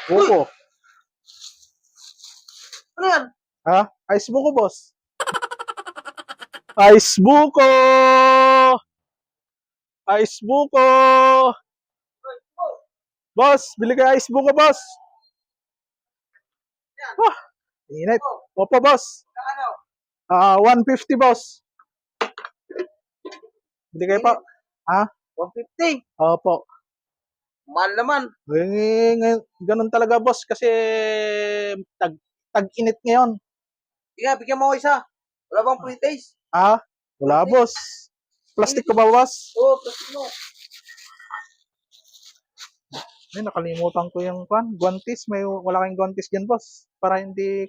Buko. Ano yan? Ha? Ice buko, boss. Ice buko! Ice buko! Boss, bili ka ice buko, boss. Wah, init. Opo, boss. Ano? 150, boss. Bili kayo pa. Ha? 150. Opo. Mahal naman. Ganun talaga, boss, kasi tag-init ngayon. Sige, bigyan mo ako isa. Wala bang free taste? Ha? Wala, boss. Plastic ko ba, boss? Oo, plastic mo. Ay, nakalimutan ko yung guantes. Wala kayong guantes dyan, boss. Para hindi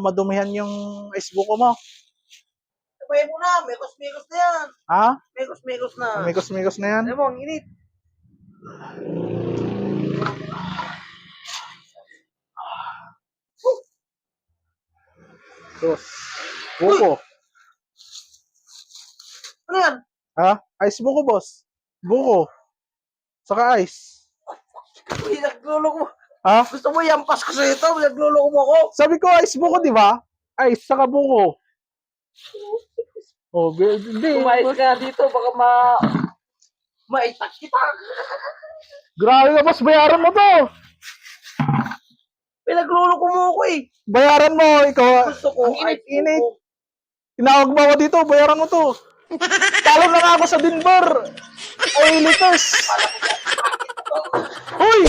madumihan yung ice buko mo. Sabay mo na. Mekos-mekos na yan. Ha? Mekos-mekos na. Mikos-mikos na yan. Alam mo, ang init. Boss. Buko. Ano yan? Ha? Ice buko, boss. Buko. Saka ice. Uy, nagluloko mo. Ha? Gusto mo yampas ko sa ito? Nagluloko mo ako. Sabi ko ice buko, di ba? Ice, saka buko. Oh, hindi. Kumayos ka dito, baka maitak kita. Grabe ka, boss. Bayaran mo to. Pinagluloko mo ako eh. Bayaran mo. Ikaw. Gusto ko, Ang init. init. Tinawag mo ako dito. Bayaran mo to. Talo na nga ako sa Denver. Ay, Lakers. Hoy!